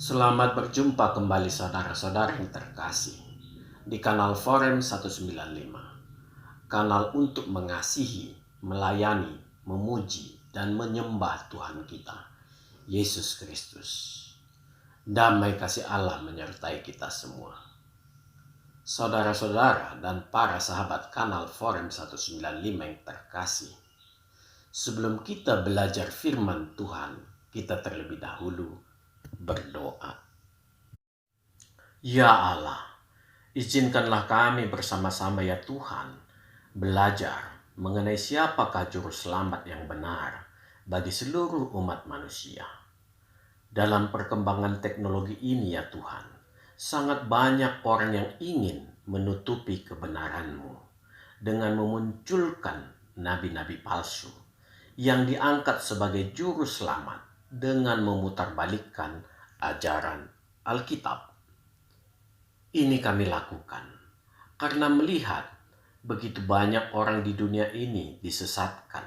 Selamat berjumpa kembali saudara-saudara yang terkasih di kanal Forum 195. Kanal untuk mengasihi, melayani, memuji, dan menyembah Tuhan kita, Yesus Kristus. Damai kasih Allah menyertai kita semua. Saudara-saudara dan para sahabat kanal Forum 195 yang terkasih, sebelum kita belajar firman Tuhan, kita terlebih dahulu berdoa. Ya Allah, izinkanlah kami bersama-sama ya Tuhan belajar mengenai siapakah juru selamat yang benar bagi seluruh umat manusia. Dalam perkembangan teknologi ini ya Tuhan, sangat banyak orang yang ingin menutupi kebenaran-Mu dengan memunculkan nabi-nabi palsu yang diangkat sebagai juru selamat dengan memutarbalikkan ajaran Alkitab. Ini kami lakukan karena melihat begitu banyak orang di dunia ini disesatkan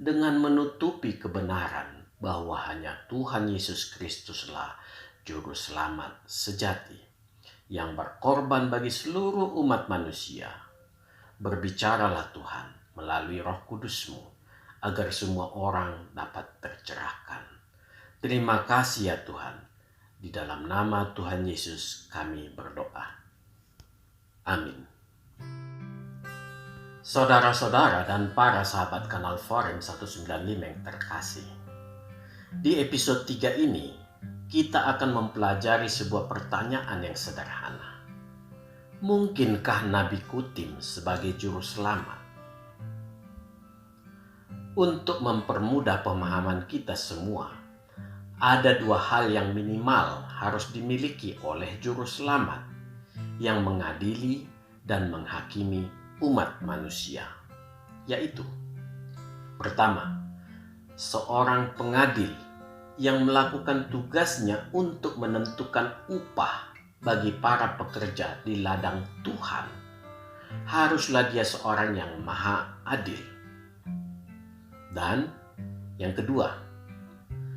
dengan menutupi kebenaran bahwa hanya Tuhan Yesus Kristuslah juru selamat sejati yang berkorban bagi seluruh umat manusia. Berbicaralah Tuhan melalui Roh Kudus-Mu agar semua orang dapat tercerahkan. Terima kasih ya Tuhan. Di dalam nama Tuhan Yesus kami berdoa. Amin. Saudara-saudara dan para sahabat kanal Forum 195 yang terkasih. Di episode 3 ini, kita akan mempelajari sebuah pertanyaan yang sederhana. Mungkinkah Nabi Kutim sebagai juru selamat? Untuk mempermudah pemahaman kita semua, ada dua hal yang minimal harus dimiliki oleh juru selamat yang mengadili dan menghakimi umat manusia, yaitu pertama, seorang pengadil yang melakukan tugasnya untuk menentukan upah bagi para pekerja di ladang Tuhan. Haruslah dia seorang yang maha adil. Dan yang kedua,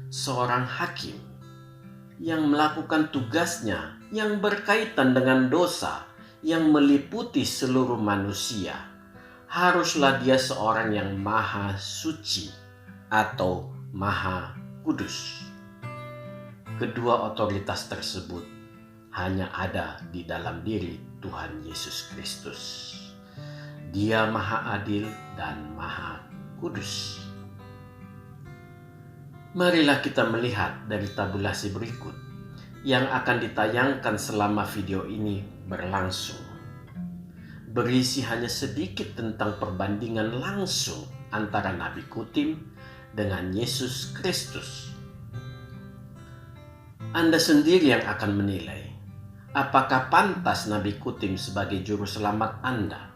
seorang hakim yang melakukan tugasnya yang berkaitan dengan dosa yang meliputi seluruh manusia. Haruslah dia seorang yang maha suci atau maha kudus. Kedua otoritas tersebut hanya ada di dalam diri Tuhan Yesus Kristus. Dia maha adil dan maha kudus. Marilah kita melihat dari tabulasi berikut yang akan ditayangkan selama video ini berlangsung. Berisi hanya sedikit tentang perbandingan langsung antara Nabi Kutim dengan Yesus Kristus. Anda sendiri yang akan menilai apakah pantas Nabi Kutim sebagai juru selamat Anda.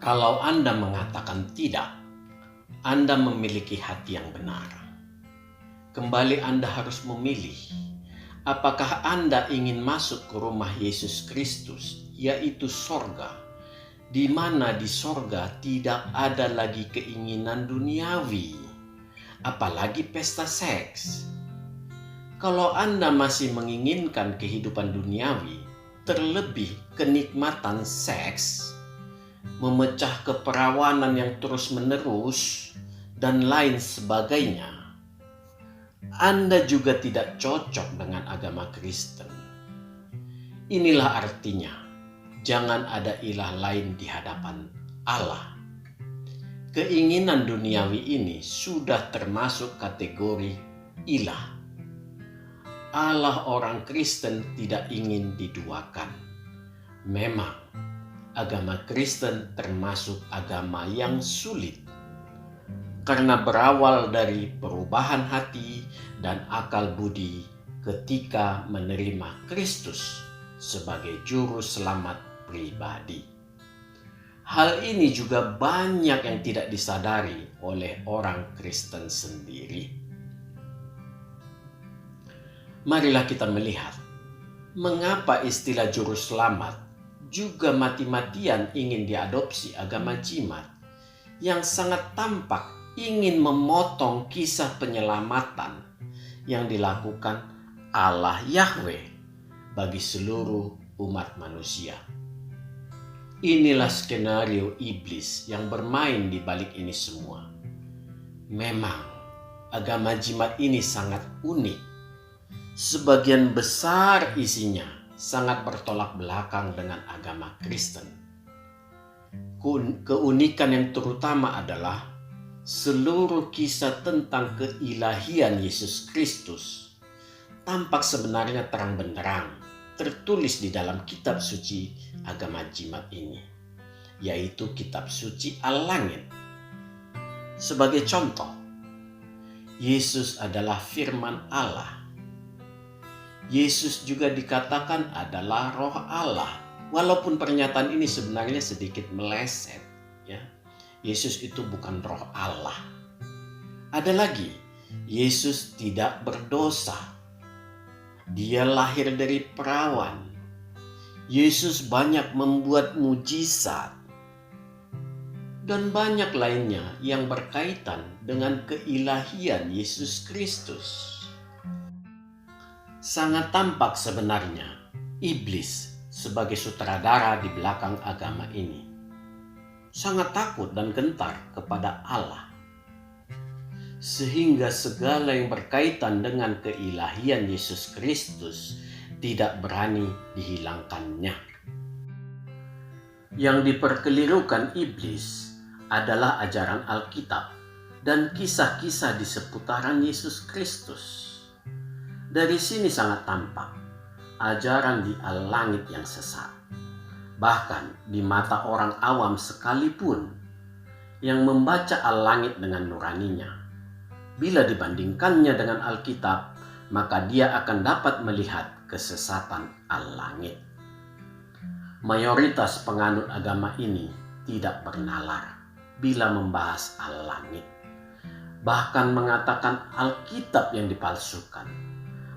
Kalau Anda mengatakan tidak, Anda memiliki hati yang benar. Kembali Anda harus memilih, apakah Anda ingin masuk ke rumah Yesus Kristus, yaitu sorga, di mana di sorga tidak ada lagi keinginan duniawi, apalagi pesta seks. Kalau Anda masih menginginkan kehidupan duniawi, terlebih kenikmatan seks, memecah keperawanan yang terus-menerus, dan lain sebagainya, Anda juga tidak cocok dengan agama Kristen. Inilah artinya, jangan ada ilah lain di hadapan Allah. Keinginan duniawi ini sudah termasuk kategori ilah. Allah orang Kristen tidak ingin diduakan. Memang, agama Kristen termasuk agama yang sulit karena berawal dari perubahan hati dan akal budi ketika menerima Kristus sebagai juru selamat pribadi. Hal ini juga banyak yang tidak disadari oleh orang Kristen sendiri. Marilah kita melihat mengapa istilah juru selamat juga mati-matian ingin diadopsi agama jimat yang sangat tampak ingin memotong kisah penyelamatan yang dilakukan Allah Yahweh bagi seluruh umat manusia. Inilah skenario iblis yang bermain di balik ini semua. Memang agama jimat ini sangat unik. Sebagian besar isinya sangat bertolak belakang dengan agama Kristen. Keunikan yang terutama adalah seluruh kisah tentang keilahian Yesus Kristus tampak sebenarnya terang benderang tertulis di dalam kitab suci agama jimat ini, yaitu kitab suci Al-Langit. Sebagai contoh, Yesus adalah firman Allah. Yesus juga dikatakan adalah Roh Allah, walaupun pernyataan ini sebenarnya sedikit meleset, ya. Yesus itu bukan Roh Allah. Ada lagi, Yesus tidak berdosa. Dia lahir dari perawan. Yesus banyak membuat mujizat. Dan banyak lainnya yang berkaitan dengan keilahian Yesus Kristus. Sangat tampak sebenarnya iblis sebagai sutradara di belakang agama ini. Sangat takut dan gentar kepada Allah. Sehingga segala yang berkaitan dengan keilahian Yesus Kristus tidak berani dihilangkannya. Yang diperkelirukan iblis adalah ajaran Alkitab dan kisah-kisah di seputaran Yesus Kristus. Dari sini sangat tampak ajaran di Al-Langit yang sesat. Bahkan di mata orang awam sekalipun yang membaca Al-Langit dengan nuraninya, bila dibandingkannya dengan Alkitab, maka dia akan dapat melihat kesesatan Al-Langit. Mayoritas penganut agama ini tidak bernalar bila membahas Al-Langit. Bahkan mengatakan Alkitab yang dipalsukan.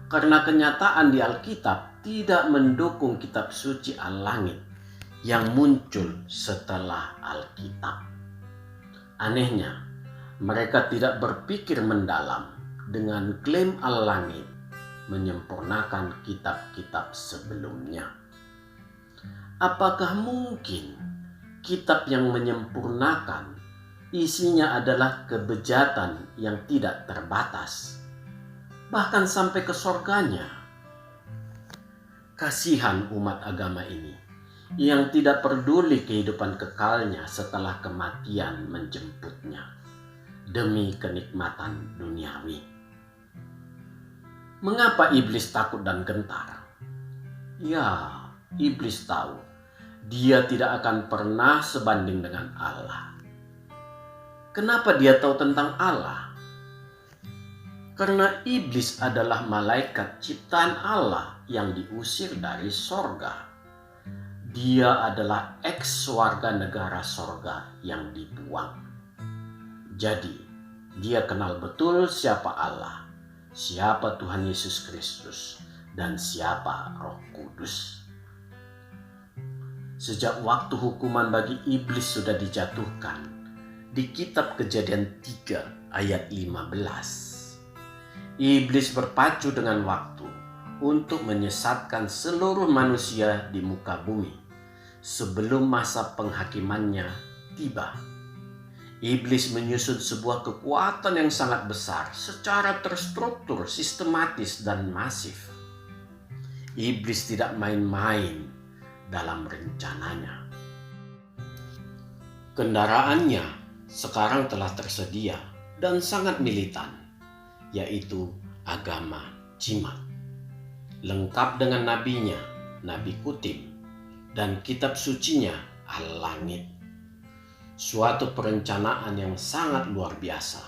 Karena kenyataan di Alkitab tidak mendukung kitab suci Al-Langit yang muncul setelah Alkitab. Anehnya, mereka tidak berpikir mendalam dengan klaim Al-Langit menyempurnakan kitab-kitab sebelumnya. Apakah mungkin kitab yang menyempurnakan isinya adalah kebejatan yang tidak terbatas, bahkan sampai ke surganya? Kasihan umat agama ini yang tidak peduli kehidupan kekalnya setelah kematian menjemputnya demi kenikmatan duniawi. Mengapa iblis takut dan gentar? Ya, iblis tahu dia tidak akan pernah sebanding dengan Allah. Kenapa dia tahu tentang Allah? Karena iblis adalah malaikat ciptaan Allah yang diusir dari sorga. Dia adalah eks warga negara sorga yang dibuang. Jadi, dia kenal betul siapa Allah, siapa Tuhan Yesus Kristus, dan siapa Roh Kudus. Sejak waktu hukuman bagi iblis sudah dijatuhkan, di kitab Kejadian 3 ayat 15. Iblis berpacu dengan waktu untuk menyesatkan seluruh manusia di muka bumi sebelum masa penghakimannya tiba. Iblis menyusun sebuah kekuatan yang sangat besar secara terstruktur, sistematis, dan masif. Iblis tidak main-main dalam rencananya. Kendaraannya sekarang telah tersedia dan sangat militan, yaitu agama jimat. Lengkap dengan nabinya, Nabi Kutim, dan kitab sucinya Al-Langit. Suatu perencanaan yang sangat luar biasa,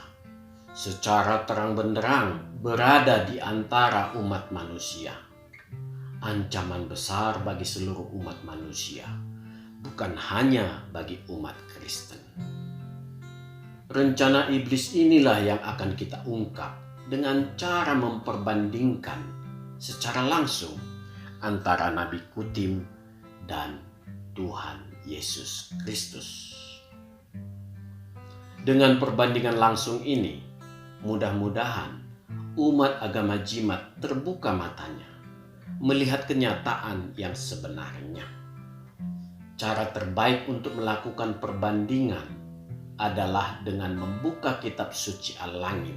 secara terang benderang berada di antara umat manusia. Ancaman besar bagi seluruh umat manusia, bukan hanya bagi umat Kristen. Rencana iblis inilah yang akan kita ungkap dengan cara memperbandingkan secara langsung antara Nabi Kutim dan Tuhan Yesus Kristus. Dengan perbandingan langsung ini, mudah-mudahan umat agama jimat terbuka matanya, melihat kenyataan yang sebenarnya. Cara terbaik untuk melakukan perbandingan adalah dengan membuka kitab suci Al-Langit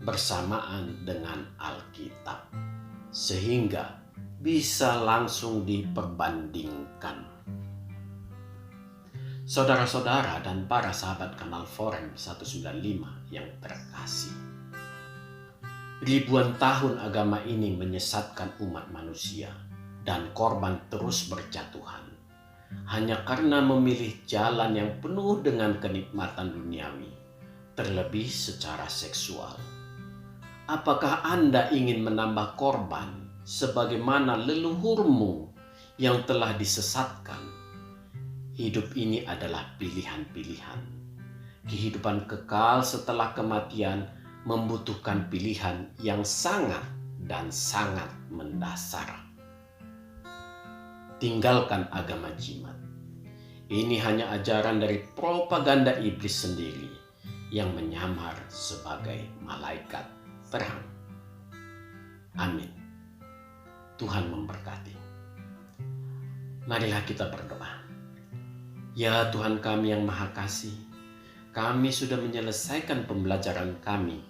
bersamaan dengan Alkitab, sehingga bisa langsung diperbandingkan. Saudara-saudara dan para sahabat Kanal Forum 195 yang terkasih, ribuan tahun agama ini menyesatkan umat manusia dan korban terus berjatuhan hanya karena memilih jalan yang penuh dengan kenikmatan duniawi, terlebih secara seksual. Apakah Anda ingin menambah korban sebagaimana leluhurmu yang telah disesatkan? Hidup ini adalah pilihan-pilihan. Kehidupan kekal setelah kematian membutuhkan pilihan yang sangat dan sangat mendasar. Tinggalkan agama jimat. Ini hanya ajaran dari propaganda iblis sendiri yang menyamar sebagai malaikat terang. Amin. Tuhan memberkati. Marilah kita berdoa. Ya Tuhan kami yang Maha Kasih, kami sudah menyelesaikan pembelajaran kami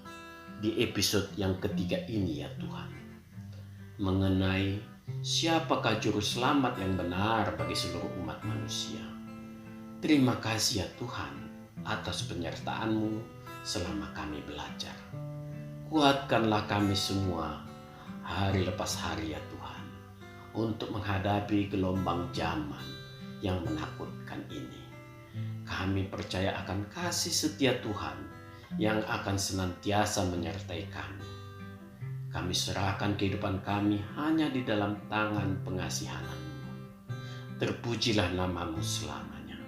di episode yang ketiga ini ya Tuhan, mengenai siapakah juru selamat yang benar bagi seluruh umat manusia. Terima kasih ya Tuhan atas penyertaan-Mu selama kami belajar. Kuatkanlah kami semua hari lepas hari ya Tuhan, untuk menghadapi gelombang zaman yang menakutkan ini. Kami percaya akan kasih setia Tuhan yang akan senantiasa menyertai kami. Kami serahkan kehidupan kami hanya di dalam tangan pengasihan-Mu. Terpujilah nama-Mu selamanya.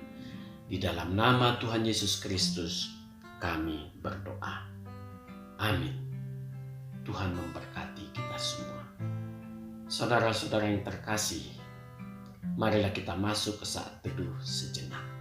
Di dalam nama Tuhan Yesus Kristus kami berdoa. Amin. Tuhan memberkati kita semua. Saudara-saudara yang terkasih, marilah kita masuk ke saat teduh sejenak.